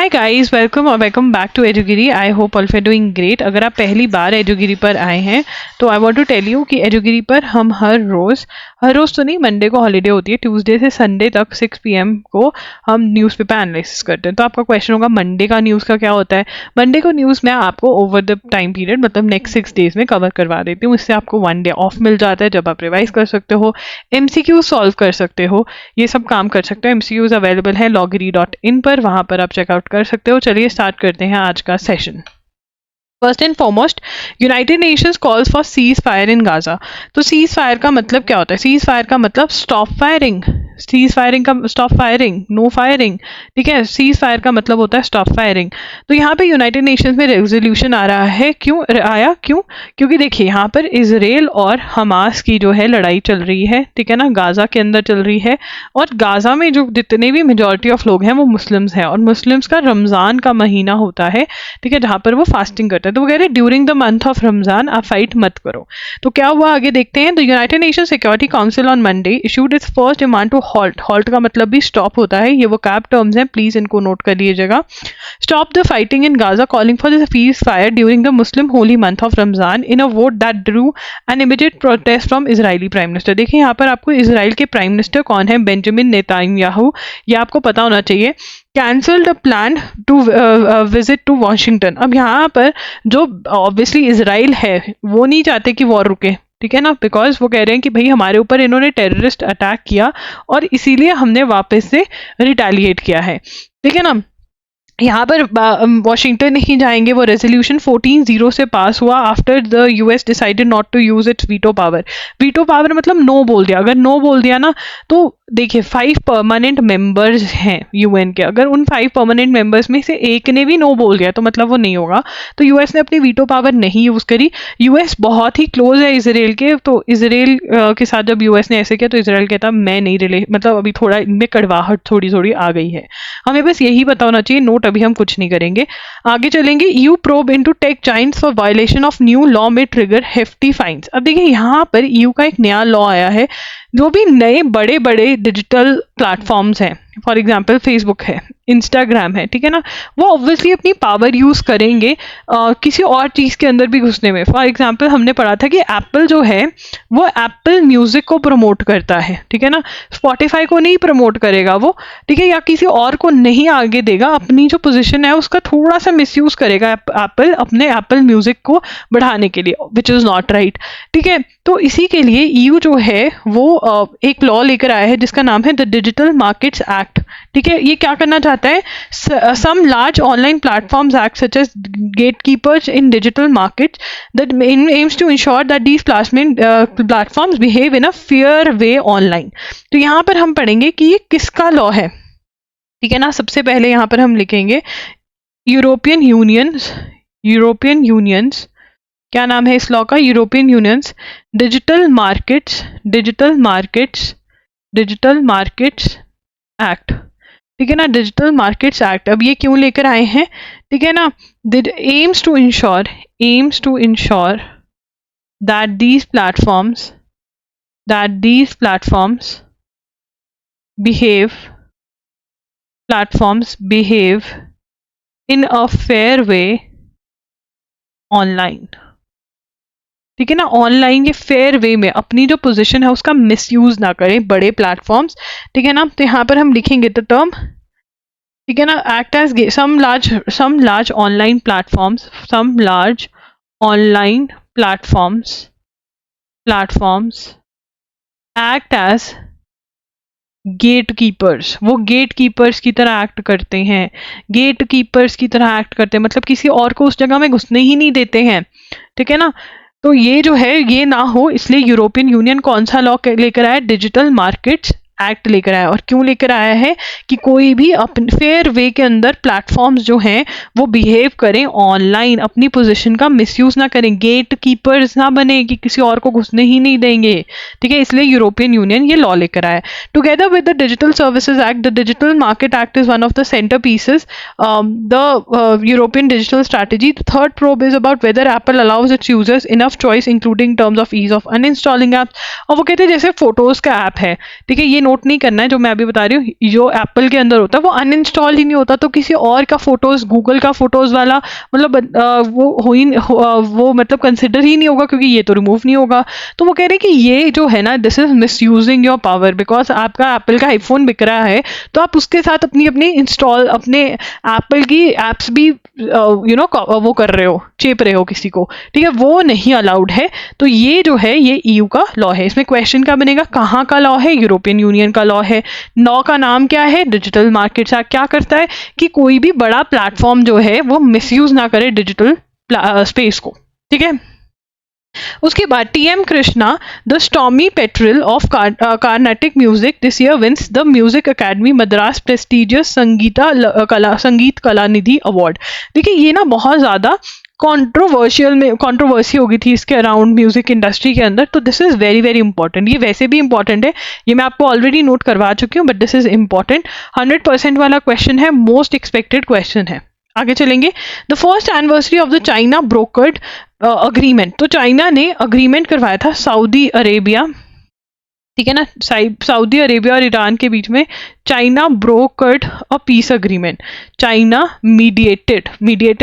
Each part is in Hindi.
गाइस, वेलकम बैक टू एजुगिरी। I hope all are doing great. अगर आप पहली बार एजुगिरी पर आए हैं तो I want to tell you कि एजुगिरी पर हम हर रोज़ तो नहीं, मंडे को हॉलीडे होती है, ट्यूसडे से संडे तक 6 PM को हम न्यूज़पेपर एनालिसिस करते हैं। तो आपका क्वेश्चन होगा मंडे का न्यूज़ का क्या होता है। मंडे को न्यूज़ मैं आपको ओवर द टाइम पीरियड मतलब नेक्स्ट 6 डेज में कवर करवा देती हूँ। इससे आपको 1 डे ऑफ मिल जाता है जब आप रिवाइज कर सकते हो, MCQ सॉल्व कर सकते हो, ये सब काम कर सकते हो। MCQs अवेलेबल है loggery.in पर, वहाँ पर आप चेकआउट कर सकते हो। चलिए स्टार्ट करते हैं आज का session. First and foremost, United Nations calls for cease fire in Gaza. तो सीज फायर का मतलब क्या होता है? सीज फायर का मतलब स्टॉप फायरिंग। सीज फायरिंग का स्टॉप फायरिंग, नो फायरिंग, ठीक है। सीज फायर का मतलब होता है स्टॉप फायरिंग। तो यहाँ पे यूनाइटेड नेशंस में रेजोल्यूशन आ रहा है। क्यों? क्योंकि देखिए यहाँ पर इजराइल और हमास की जो है लड़ाई चल रही है, ठीक है ना, गाजा के अंदर चल रही है। और गाजा में जो जितने भी मेजॉरिटी ऑफ लोग हैं वो मुस्लिम्स हैं, और मुस्लिम्स का रमज़ान का महीना होता है, ठीक है, जहाँ पर वो फास्टिंग करते हैं। तो वो कह रहे हैं during the month of Ramzan आप फाइट मत करो। तो क्या हुआ आगे देखते हैं। The United Nation Security Council on Monday issued its first demand to halt का मतलब भी स्टॉप होता है, ये वो कैप टर्म्स हैं, प्लीज इनको नोट कर लीजिएगा। Stop the fighting in Gaza, calling for the cease fire during the Muslim holy month of Ramzan in a vote that drew an immediate protest from Israeli prime minister. देखिए यहाँ पर आपको इजराइल के प्राइम मिनिस्टर कौन है, बेंजामिन नेतन्याहू, ये आपको पता होना चाहिए। Cancel the plan to visit to Washington. अब यहाँ पर जो ऑब्वियसली इजराइल है वो नहीं चाहते कि वॉर रुके, ठीक है ना, बिकॉज वो कह रहे हैं कि भाई हमारे ऊपर इन्होंने टेररिस्ट अटैक किया और इसीलिए हमने वापस से रिटेलिएट किया है, ठीक है ना। यहाँ पर वॉशिंगटन नहीं जाएंगे। वो रेजोल्यूशन 14-0 से पास हुआ after the US decided not to use its veto power. Veto power मतलब नो बोल दिया। अगर नो बोल दिया ना तो देखिए 5 परमानेंट मेंबर्स हैं UN के, अगर उन 5 परमानेंट मेंबर्स में से एक ने भी नो बोल दिया तो मतलब वो नहीं होगा। तो US ने अपनी वीटो पावर नहीं यूज करी। US बहुत ही क्लोज है इसराइल के, तो इसराइल के साथ जब US ने ऐसे किया तो इसराइल कहता मैं नहीं मतलब अभी थोड़ा इनमें कड़वाहट थोड़ी आ गई है। हमें बस यही पता होना चाहिए, नोट अभी हम कुछ नहीं करेंगे, आगे चलेंगे। EU probe into tech giants for violation of new law may trigger hefty fines। अब देखिए यहाँ पर EU का एक नया लॉ आया है। जो भी नए बड़े बड़े डिजिटल प्लेटफॉर्म्स हैं, फॉर एग्जाम्पल फेसबुक है, इंस्टाग्राम है, ठीक है ना, वो ऑब्वियसली अपनी पावर यूज करेंगे किसी और चीज के अंदर भी घुसने में। फॉर एग्जाम्पल हमने पढ़ा था कि एप्पल जो है वो एप्पल म्यूजिक को प्रमोट करता है, ठीक है ना, स्पॉटिफाई को नहीं प्रमोट करेगा वो, ठीक है, या किसी और को नहीं आगे देगा। अपनी जो पोजीशन है उसका थोड़ा सा मिसयूज करेगा एप्पल अपने एप्पल म्यूजिक को बढ़ाने के लिए, विच इज नॉट राइट, ठीक है। तो इसी के लिए EU जो है वो एक लॉ लेकर आया है जिसका नाम है द डिजिटल मार्केट्स एक्ट, ठीक है। ये क्या करना चाहता है, some large online platforms act such as gatekeepers in digital markets that aims to ensure that these platforms behave in a fair way online. तो यहाँ पर हम पढ़ेंगे कि ये किसका लॉ है, ठीक है ना। सबसे पहले यहाँ पर हम लिखेंगे यूरोपियन यूनियंस, क्या नाम है इस लॉ का, European unions digital markets act, ठीक है ना, डिजिटल मार्केट्स एक्ट। अब ये क्यों लेकर आए हैं, ठीक है ना, aims to ensure that these platforms behave in a fair way online, ठीक है ना। ऑनलाइन ये फेयर वे में अपनी जो पोजीशन है उसका मिसयूज ना करें बड़े प्लेटफॉर्म्स, ठीक है ना। तो यहाँ पर हम लिखेंगे द टर्म, ठीक है ना, act as some large online platforms act as gatekeepers. वो गेटकीपर्स की तरह एक्ट करते हैं, मतलब किसी और को उस जगह में घुसने ही नहीं देते हैं, ठीक है ना। तो ये जो है ये ना हो, इसलिए यूरोपियन यूनियन कौन सा लॉ लेकर आया, डिजिटल मार्केट्स एक्ट लेकर आया। और क्यों लेकर आया है कि कोई भी अपने फेयर वे के अंदर प्लेटफॉर्म्स जो हैं वो बिहेव करें ऑनलाइन, अपनी पोजीशन का मिसयूज ना करें, गेट कीपर्स ना बने कि किसी और को घुसने ही नहीं देंगे, ठीक है। इसलिए यूरोपियन यूनियन ये लॉ लेकर आया। Together with the digital services act, the digital market act is one of the centrepieces the European digital strategy. The third probe is about whether Apple allows its users enough choice including terms of ease of uninstalling apps. और वो कहते हैं जैसे फोटोज का ऐप है, ठीक है, ये नोट नहीं करना है जो मैं अभी बता रही हूँ, जो एप्पल के अंदर होता है वो अनइंस्टॉल ही नहीं होता, तो किसी और का फोटोज, गूगल का फोटोज वाला मतलब वो हो ही वो मतलब कंसिडर ही नहीं होगा, क्योंकि ये तो रिमूव नहीं होगा। तो वो कह रहे हैं कि ये जो है ना, this is miss using your power, because आपका एप्पल का आईफोन बिक रहा है तो आप उसके साथ अपनी इंस्टॉल अपने एप्पल की एप्स भी वो कर रहे हो, चेप रहे हो किसी को, ठीक है, वो नहीं अलाउड है। तो ये जो है ये ईयू का लॉ है। इसमें क्वेश्चन क्या बनेगा, कहाँ का लॉ है, यूरोपियन यूनियन का लॉ है। लॉ का नाम क्या है, डिजिटल मार्केट्स एक्ट। क्या करता है कि कोई भी बड़ा प्लेटफॉर्म जो है वो मिसयूज ना करे डिजिटल स्पेस को, ठीक है। उसके बाद TM Krishna, the stormy petrel of Carnatic music this year wins the music academy Madras prestigious Sangita कला निधि अवार्ड। देखिए ये ना बहुत ज्यादा कंट्रोवर्सी हो गई थी इसके अराउंड म्यूजिक इंडस्ट्री के अंदर, तो this is very very important. ये वैसे भी इंपॉर्टेंट है, ये मैं आपको ऑलरेडी नोट करवा चुकी हूँ, बट दिस इज इंपॉर्टेंट। 100% वाला क्वेश्चन है, मोस्ट एक्सपेक्टेड क्वेश्चन है। आगे चलेंगे। The first anniversary of the China brokered agreement, तो चाइना ने अग्रीमेंट करवाया था सऊदी अरेबिया, ठीक है ना, सऊदी अरेबिया और ईरान के बीच में China brokered a piece agreement. China mediated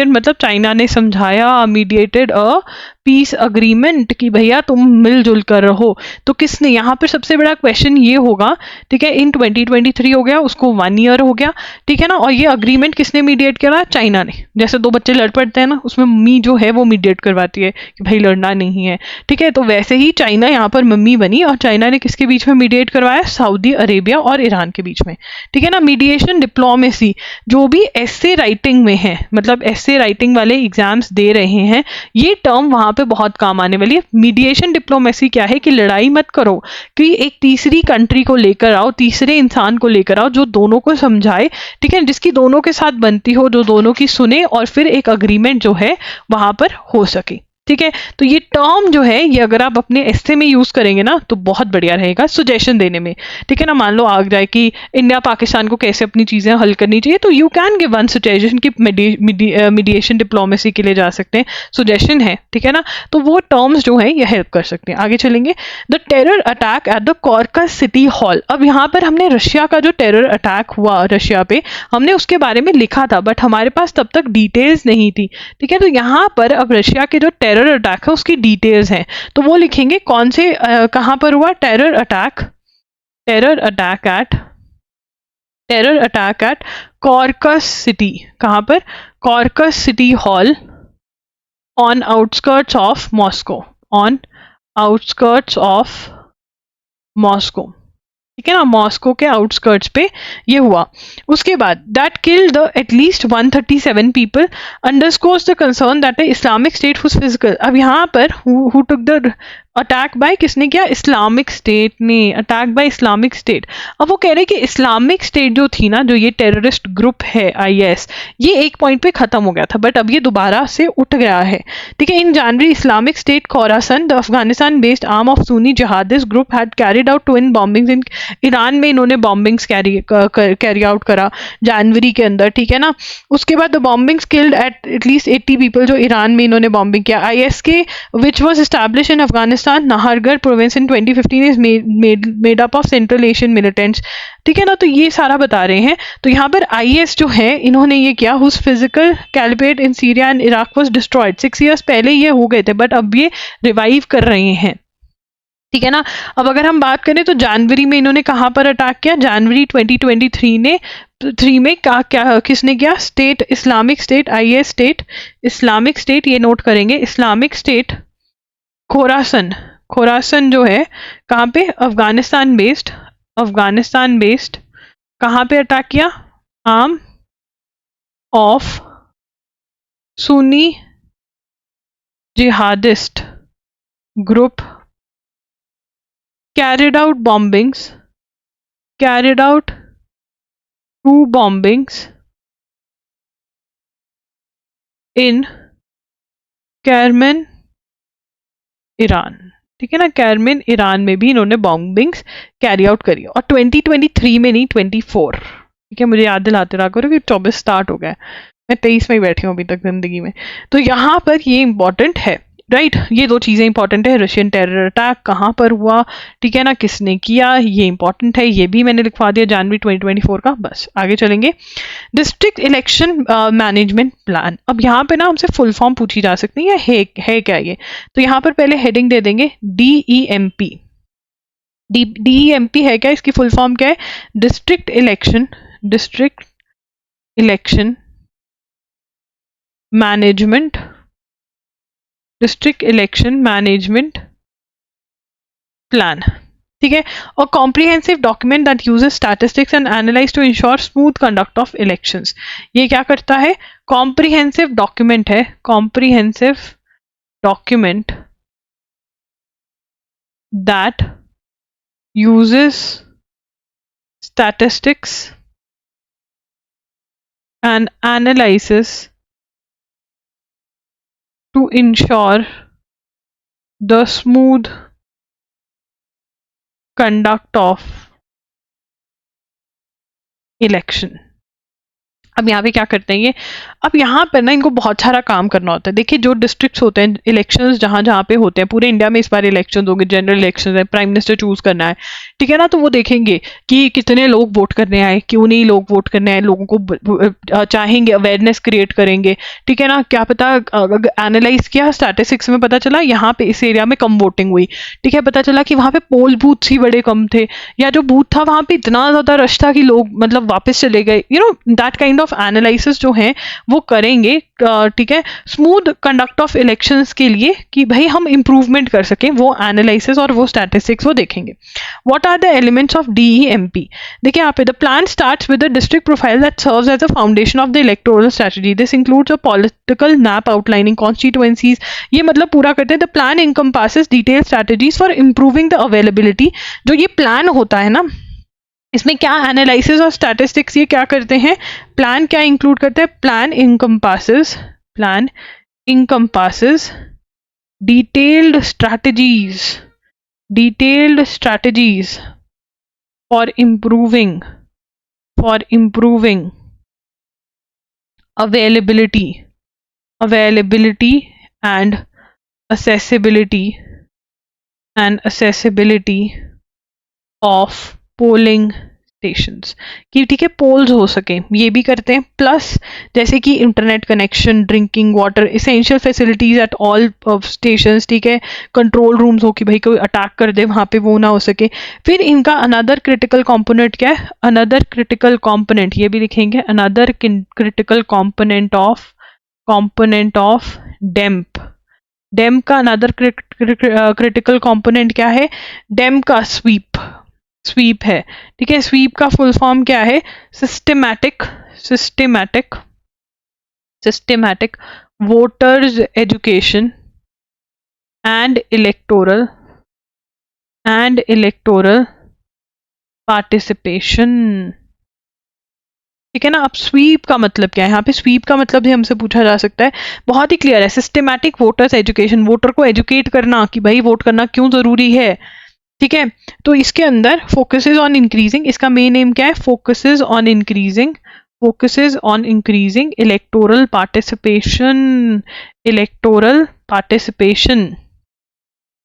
मतलब चाइना ने समझाया, मीडिएटेड अ पीस अग्रीमेंट कि भैया तुम मिलजुल कर रहो। तो किसने, यहाँ पर सबसे बड़ा क्वेश्चन ये होगा, ठीक है, इन 2023 हो गया, उसको 1 ईयर हो गया, ठीक है ना, और ये अग्रीमेंट किसने मीडिएट करा, चाइना ने। जैसे दो बच्चे लड़ पड़ते हैं ना, उसमें मम्मी जो है वो मीडिएट करवाती है कि भाई लड़ना नहीं है, ठीक है, तो वैसे ही चाइना यहाँ पर मम्मी बनी, और चाइना ने किसके बीच में मीडिएट करवाया, सऊदी अरेबिया और ईरान के बीच में, ठीक है ना। मीडिएशन डिप्लोमेसी, जो भी एस्से राइटिंग में है, मतलब एस्से राइटिंग वाले एग्जाम्स दे रहे हैं, ये टर्म वहां पे बहुत काम आने वाली है। मीडिएशन डिप्लोमेसी क्या है कि लड़ाई मत करो, कि एक तीसरी कंट्री को लेकर आओ, तीसरे इंसान को लेकर आओ जो दोनों को समझाए, ठीक है, जिसकी दोनों के साथ बनती हो, जो दोनों की सुने, और फिर एक अग्रीमेंट जो है वहां पर हो सके, ठीक है। तो ये टर्म जो है ये अगर आप अपने एस्से में यूज करेंगे ना तो बहुत बढ़िया रहेगा सजेशन देने में, ठीक है ना। मान लो आ जाए कि इंडिया पाकिस्तान को कैसे अपनी चीजें हल करनी चाहिए, तो you can give one suggestion कि मीडिएशन डिप्लोमेसी के लिए जा सकते हैं, सजेशन है, ठीक है ना। तो वो टर्म्स जो है ये हेल्प कर सकते हैं। आगे चलेंगे। The terror attack at the Crocus City Hall. अब यहाँ पर हमने रशिया का जो टेरर अटैक हुआ रशिया पे, हमने उसके बारे में लिखा था, बट हमारे पास तब तक डिटेल्स नहीं थी, ठीक है। तो यहाँ पर अब रशिया के जो टेरर अटैक है उसकी डिटेल्स हैं, तो वो लिखेंगे कौन से कहां पर हुआ, terror attack at Crocus City. कहां पर, Crocus City Hall on outskirts of Moscow, ठीक है ना, मॉस्को के आउटस्कर्ट्स पे ये हुआ। उसके बाद that killed the at least 137 people, underscores the concern that the Islamic state was physical. अब यहाँ पर who took the attack by, किसने किया, इस्लामिक स्टेट ने, अटैक बाय इस्लामिक स्टेट। अब वो कह रहे हैं कि इस्लामिक स्टेट जो थी ना, जो ये टेररिस्ट ग्रुप है IS, ये एक पॉइंट पे खत्म हो गया था, बट अब ये दोबारा से उठ गया है, ठीक है। In January Islamic State Khorasan, the Afghanistan based arm of Sunni jihadist group had carried out twin bombings in, Iran में इन्होंने बॉम्बिंग्स कैरी आउट करा जनवरी के अंदर, ठीक है ना। उसके बाद the bombings killed at least 80 people, जो ईरान में इन्होंने बॉम्बिंग किया। ISK which was establish in Afghanistan Nahargarh province in 2015 is made up of central Asian militants, ठीक है ना। तो ये सारा बता रहे हैं। तो यहाँ पर IS जो है इन्होंने ये किया, whose physical calibrate in Syria and Iraq was destroyed. 6 years पहले ये हो गए थे, बट अब ये रिवाइव कर रहे हैं, ठीक है ना। अब अगर हम बात करें तो जनवरी में इन्होंने कहाँ पर अटैक किया, जनवरी 2023 में क्या किसने किया, state, Islamic state, IS state, Islamic state, ये नोट करेंगे, इस्लामिक स्टेट खोरासन जो है कहाँ पे, अफगानिस्तान बेस्ड कहाँ पे अटैक किया, arm of Sunni jihadist group carried out 2 bombings in Kerman, Iran, ठीक है ना। कैरमेन ईरान में भी इन्होंने बॉम्बिंग्स कैरी आउट करी, और 2023 में नहीं, 24, ठीक है, मुझे याद दिलाते रहा करो कि 24 स्टार्ट हो गया है, मैं 23 में ही बैठी हूँ अभी तक जिंदगी में। तो यहाँ पर ये इंपॉर्टेंट है। राइट, ये दो चीज़ें इंपॉर्टेंट है। रशियन टेरर अटैक कहाँ पर हुआ, ठीक है ना, किसने किया, ये इंपॉर्टेंट है, ये भी मैंने लिखवा दिया जनवरी 2024 का। बस आगे चलेंगे। District election management plan. अब यहाँ पे ना हमसे फुल फॉर्म पूछी जा सकती है क्या ये, तो यहाँ पर पहले हेडिंग दे देंगे DEMP। DEMP है क्या, इसकी फुल फॉर्म क्या है? District election management, district election management plan, ठीक है। और comprehensive document that uses statistics and analyse to ensure smooth conduct of elections. ये क्या करता है? कॉम्प्रिहेंसिव डॉक्यूमेंट है, comprehensive document that uses statistics and analysis to ensure the smooth conduct of election। अब यहाँ पे क्या करते हैं ये, अब यहाँ पर ना इनको बहुत सारा काम करना होता है। देखिए जो डिस्ट्रिक्ट्स होते हैं, इलेक्शंस जहाँ जहाँ पे होते हैं, पूरे इंडिया में इस बार इलेक्शंस होंगे, जनरल इलेक्शंस है, प्राइम मिनिस्टर चूज करना है, ठीक है ना, तो वो देखेंगे कि कितने लोग वोट करने आए, क्यों नहीं लोग वोट करने आए, लोगों को चाहेंगे, अवेयरनेस क्रिएट करेंगे, ठीक है ना। क्या पता एनालाइज किया, स्टैटिस्टिक्स में पता चला यहाँ पे इस एरिया में कम वोटिंग हुई, ठीक है, पता चला कि वहाँ पे पोल बूथ ही बड़े कम थे, या जो बूथ था वहाँ पे इतना ज्यादा रश था कि लोग मतलब वापस चले गए, दैट काइंड ऑफ एनालिसिस जो है वो करेंगे, ठीक है, स्मूथ कंडक्ट ऑफ इलेक्शंस के लिए, कि भाई हम इंप्रूवमेंट कर सकें, वो एनालिसिस और वो स्टैटिस्टिक्स वो देखेंगे। What are the elements of DEMP? देखिए यहाँ पे the plan starts with the district profile that serves as a foundation of the electoral strategy. This includes a political map outlining constituencies. ये मतलब पूरा करते हैं the plan encompasses detail strategies for improving the availability. जो ये प्लान होता है ना, इसमें क्या एनालिसिस और स्टैटिस्टिक्स ये क्या करते हैं, प्लान क्या इंक्लूड करते हैं? Plan encompasses detailed strategies for improving availability and accessibility of polling stations, कि ठीक है पोल्स हो सके, ये भी करते हैं। प्लस जैसे कि internet connection, drinking water, essential facilities at all stations, ठीक है, कंट्रोल रूम्स हो कि भाई कोई अटैक कर दे वहाँ पे वो ना हो सके। फिर इनका अनदर क्रिटिकल कंपोनेंट क्या है? अनदर क्रिटिकल कंपोनेंट, ये भी लिखेंगे, another critical component of DEM का अनदर क्रिटिकल कंपोनेंट क्या है? डेम का स्वीप है, ठीक है। स्वीप का फुल फॉर्म क्या है? Systematic voters education and electoral participation, ठीक है ना। अब स्वीप का मतलब क्या है? यहाँ पे स्वीप का मतलब भी हमसे पूछा जा सकता है, बहुत ही क्लियर है, सिस्टेमैटिक वोटर्स एजुकेशन, वोटर को एजुकेट करना कि भाई वोट करना क्यों जरूरी है, ठीक है। तो इसके अंदर फोकसेस ऑन इंक्रीजिंग, इसका मेन एम क्या है? Focuses on increasing electoral participation,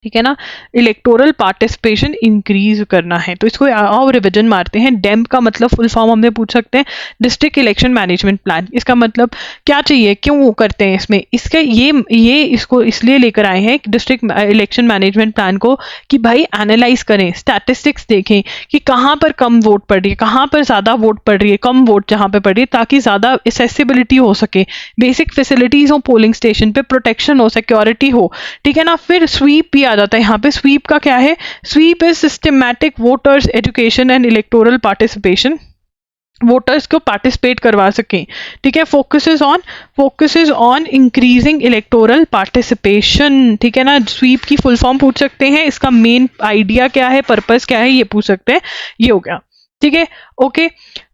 ठीक है ना, इलेक्टोरल पार्टिसिपेशन इंक्रीज करना है। तो इसको और रिविजन मारते हैं। डेम का मतलब फुल फॉर्म हमने पूछ सकते हैं, डिस्ट्रिक्ट इलेक्शन मैनेजमेंट प्लान। इसका मतलब क्या चाहिए, क्यों वो करते हैं इसमें, इसका ये इसको इसलिए लेकर आए हैं डिस्ट्रिक्ट इलेक्शन मैनेजमेंट प्लान को, कि भाई एनालाइज करें, स्टैटिस्टिक्स देखें कि कहाँ पर कम वोट पड़ रही है, कहाँ पर ज़्यादा वोट पड़ रही है, कम वोट जहाँ पे पड़ रही है, ताकि ज़्यादा एक्सेसिबिलिटी हो सके, बेसिक फैसिलिटीज़ हो पोलिंग स्टेशन पे, प्रोटेक्शन हो, सिक्योरिटी हो, ठीक है ना। फिर स्वीप भी आ जाता है यहाँ पे। स्वीप का क्या है? SVEEP is systematic voters education and electoral participation, voters को पार्टिसिपेट करवा सकें, ठीक है। Focuses on increasing electoral participation, ठीक है ना। स्वीप की फुल फॉर्म पूछ सकते हैं, इसका मेन आइडिया क्या है, पर्पस क्या है, ये पूछ सकते हैं। ये हो गया, ठीक है, ओके।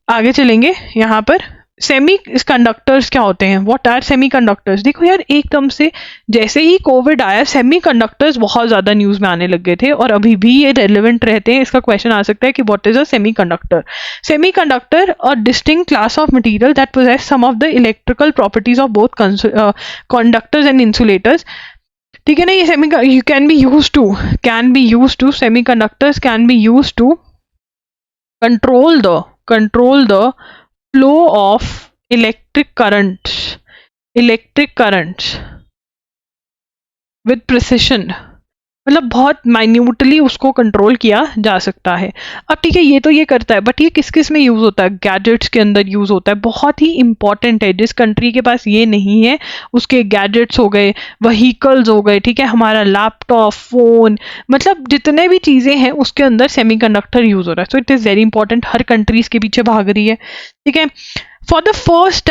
आगे चलेंगे। यहाँ पर सेमी कंडक्टर्स क्या होते हैं? What are semi conductors? देखो यार, एकदम से जैसे ही कोविड आया, सेमी कंडक्टर्स बहुत ज़्यादा न्यूज़ में आने लग गए थे, और अभी भी ये रेलिवेंट रहते हैं। इसका क्वेश्चन आ सकता है कि what is a semiconductor? Semiconductor और distinct class of material that possess some of the electrical properties of both conductors and insulators, ठीक है ना, ये semi can be use to semiconductors can be use to control the flow of electric currents with precision, मतलब बहुत माइन्यूटली उसको कंट्रोल किया जा सकता है। अब ठीक है, ये तो ये करता है, बट ये किस किस में यूज होता है? गैजेट्स के अंदर यूज होता है, बहुत ही इंपॉर्टेंट है। जिस कंट्री के पास ये नहीं है उसके गैजेट्स हो गए, व्हीकल्स हो गए, ठीक है, हमारा लैपटॉप, फोन, मतलब जितने भी चीजें हैं उसके अंदर सेमीकंडक्टर यूज हो रहा है। So it is very important, her countries के पीछे भाग रही है, ठीक है। For the first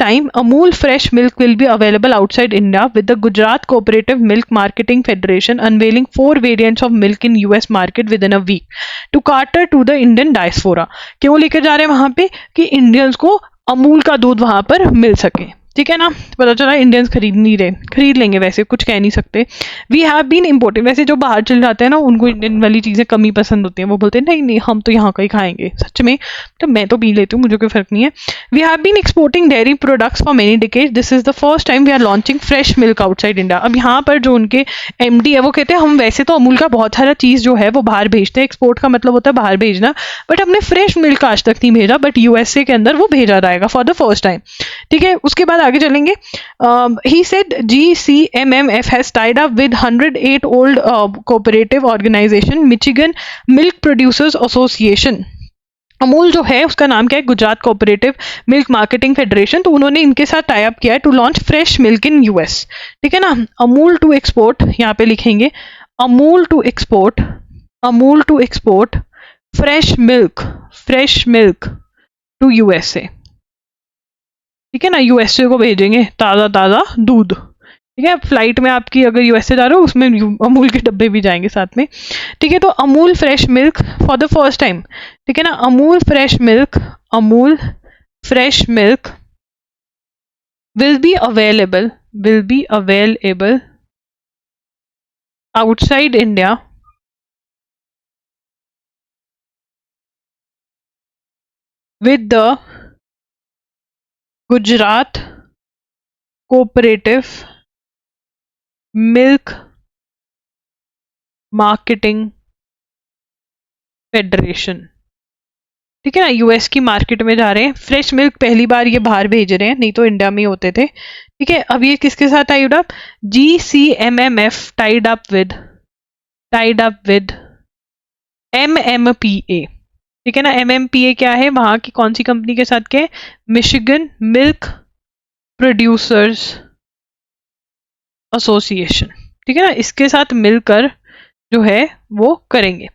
time, Amul fresh milk will be available outside India, with the Gujarat Cooperative Milk Marketing Federation unveiling 4 variants of milk in US market within a week to cater to the Indian diaspora। क्यों लेकर जा रहे हैं वहां पे? कि इंडियंस को अमूल का दूध वहां पर मिल सके, ठीक है ना। पता चला इंडियंस खरीद नहीं रहे, खरीद लेंगे, वैसे कुछ कह नहीं सकते। वी हैव बीन इम्पोर्टिंग, वैसे जो बाहर चले जाते हैं ना उनको इंडियन वाली चीज़ें कम ही पसंद होती हैं, वो बोलते हैं नहीं नहीं हम तो यहाँ का ही खाएंगे। सच में तो मैं तो पी लेती हूँ, मुझे कोई फर्क नहीं है। We have been exporting dairy products for many decades, this is the first time we are launching fresh milk outside India. अब यहाँ पर जो उनके MD है वो कहते हैं हम वैसे तो अमूल का बहुत सारा चीज़ जो है वो बाहर भेजते हैं, एक्सपोर्ट का मतलब होता है बाहर भेजना, बट हमने फ्रेश मिल्क आज तक नहीं भेजा, बट USA के अंदर वो भेजा जाएगा फॉर द फर्स्ट टाइम, ठीक है। उसके बाद आगे चलेंगे। He said GCMMF has tied up with 108-old cooperative organization Michigan Milk Producers Association। Amul जो है उसका नाम क्या है? Gujarat cooperative milk marketing federation. तो उन्होंने इनके साथ टाई अप किया है to launch fresh milk in US, ठीक है ना। अमूल टू एक्सपोर्ट, यहाँ पे लिखेंगे Amul to export fresh milk to USA, ठीक है ना। USA को भेजेंगे ताज़ा दूध, ठीक है। फ्लाइट में आपकी अगर USA जा रहे हो उसमें अमूल के डब्बे भी जाएंगे साथ में, ठीक है। तो Amul fresh milk for the first time, ठीक है ना। Amul fresh milk will be available outside India with the Gujarat Cooperative Milk Marketing Federation, ठीक है ना। US की मार्केट में जा रहे हैं, फ्रेश मिल्क पहली बार ये बाहर भेज रहे हैं, नहीं तो इंडिया में ही होते थे, ठीक है। अब ये किसके साथ tied up? GCMMF tied up with MMPA, ठीक है ना। MMPA क्या है? वहां की कौन सी कंपनी के साथ के? मिशिगन मिल्क प्रोड्यूसर्स एसोसिएशन, ठीक है ना। इसके साथ मिलकर जो है वो करेंगे।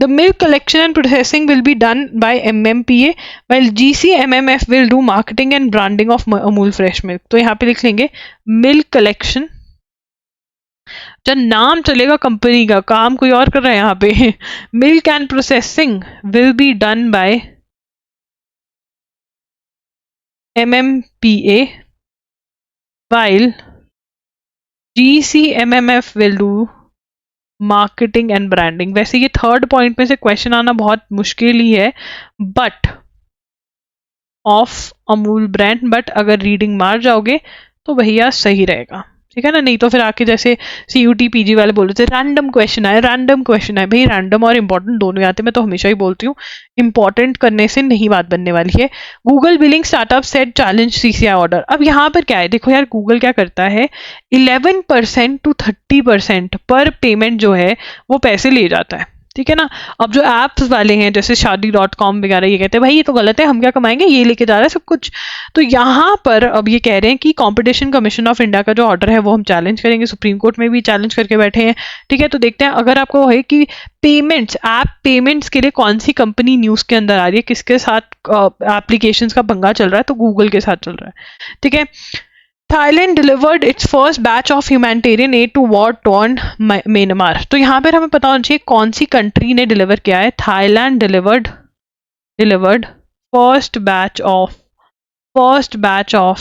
The milk collection and processing will be done by MMPA while GCMMF will do marketing and branding of Amul fresh milk. तो यहाँ पे लिख लेंगे मिल्क कलेक्शन, जब नाम चलेगा कंपनी का, काम कोई और कर रहा है यहाँ पे। Milk and processing will be done by MMPA while GCMMF will do marketing and branding. वैसे ये थर्ड पॉइंट में से क्वेश्चन आना बहुत मुश्किल ही है, but of Amul brand, but अगर रीडिंग मार जाओगे तो भैया सही रहेगा, ठीक है ना। नहीं तो फिर आके जैसे CUT PG वाले बोल रहे थे रैंडम क्वेश्चन आए भाई, रैंडम और इंपॉर्टेंट दोनों आते हैं। मैं तो हमेशा ही बोलती हूँ इंपॉर्टेंट करने से नहीं बात बनने वाली है। Google billing startup set challenge CCI order. अब यहाँ पर क्या है, देखो यार, गूगल क्या करता है, 11% to 30% पर पेमेंट जो है वो पैसे ले जाता है, ठीक है ना। अब जो ऐप्स वाले हैं जैसे शादी.com वगैरह, ये कहते हैं भाई ये तो गलत है, हम क्या कमाएंगे, ये लेके जा रहा है सब कुछ। तो यहाँ पर अब ये कह रहे हैं कि कंपटीशन कमीशन ऑफ इंडिया का जो ऑर्डर है वो हम चैलेंज करेंगे, सुप्रीम कोर्ट में भी चैलेंज करके बैठे हैं, ठीक है। तो देखते हैं अगर आपको है कि ऐप पेमेंट्स के लिए कौन सी कंपनी न्यूज़ के अंदर आ रही है, किसके साथ एप्लीकेशन का पंगा चल रहा है, तो गूगल के साथ चल रहा है, ठीक है। Thailand delivered its first batch of humanitarian aid to war-torn Myanmar। तो यहाँ पर हमें पता होना चाहिए कौन सी कंट्री ने डिलीवर किया है। Thailand delivered first batch of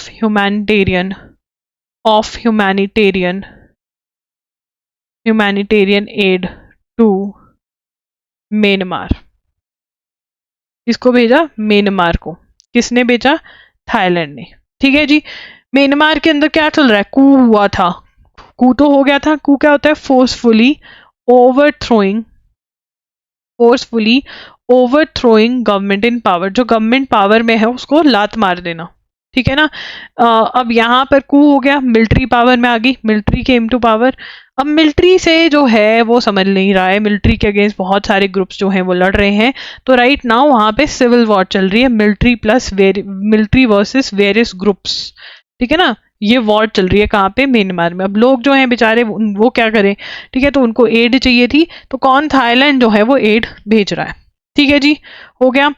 humanitarian aid to Myanmar। किसको भेजा? म्यांमार को। किसने भेजा? थाईलैंड ने, ठीक है जी। म्यांमार के अंदर क्या चल रहा है? कू हुआ था, कू तो हो गया था। कू क्या होता है? फोर्सफुली ओवरथ्रोइंग गवर्नमेंट इन पावर, जो गवर्नमेंट पावर में है उसको लात मार देना, ठीक है ना। अब यहाँ पर कू हो गया, मिलिट्री पावर में आ गई, मिलिट्री केम टू पावर। अब मिलिट्री से जो है वो समझ नहीं रहा है, मिलिट्री के अगेंस्ट बहुत सारे ग्रुप्स जो हैं वो लड़ रहे हैं, तो राइट नाउ वहाँ पे सिविल वॉर चल रही है, मिलिट्री वर्सेस वेरियस ग्रुप्स, ठीक है ना। ये वॉर चल रही है कहाँ पे? म्यांमार में। अब लोग जो हैं बेचारे वो क्या करें, ठीक है, तो उनको एड चाहिए थी, तो कौन? थाईलैंड जो है वो एड भेज रहा है, ठीक है जी, हो गया।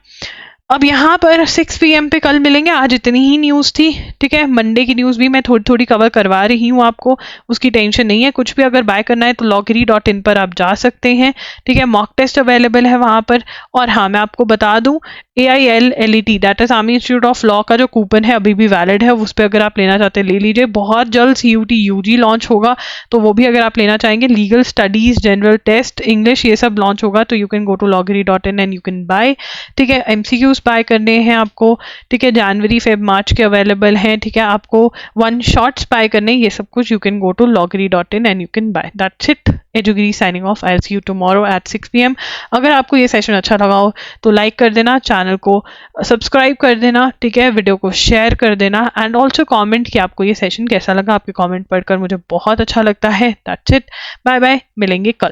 अब यहाँ पर 6 PM पे कल मिलेंगे, आज इतनी ही न्यूज़ थी, ठीक है। मंडे की न्यूज़ भी मैं थोड़ी थोड़ी कवर करवा रही हूँ आपको, उसकी टेंशन नहीं है। कुछ भी अगर बाय करना है तो loggery.in पर आप जा सकते हैं, ठीक है। मॉक टेस्ट अवेलेबल है वहाँ पर। और हाँ, मैं आपको बता दूँ, AILLET that is army institute of law का जो कूपन है अभी भी वैलिड है, उस पर अगर आप लेना चाहते हैं ले लीजिए। बहुत जल्द CUT UG लॉन्च होगा, तो वो भी अगर आप लेना चाहेंगे, legal studies, general test, English, ये सब लॉन्च होगा, तो you can go to loggery.in and you can buy, ठीक है। MCQs बाय करने हैं आपको, ठीक है, जनवरी फेब मार्च के अवेलेबल हैं, ठीक है। आपको 1 शॉट्स बाय करने, ये सब कुछ you can go to loggery.in and you can buy. That's it. एजुगिरी signing off. I will see you tomorrow at 6 PM। अगर आपको ये सेशन अच्छा लगा हो तो लाइक कर देना, चैनल को सब्सक्राइब कर देना, ठीक है, वीडियो को शेयर कर देना, एंड ऑल्सो कॉमेंट कि आपको ये सेशन कैसा लगा। आपके कॉमेंट पढ़कर मुझे बहुत अच्छा लगता है। दैट्स इट, बाय बाय, मिलेंगे कल।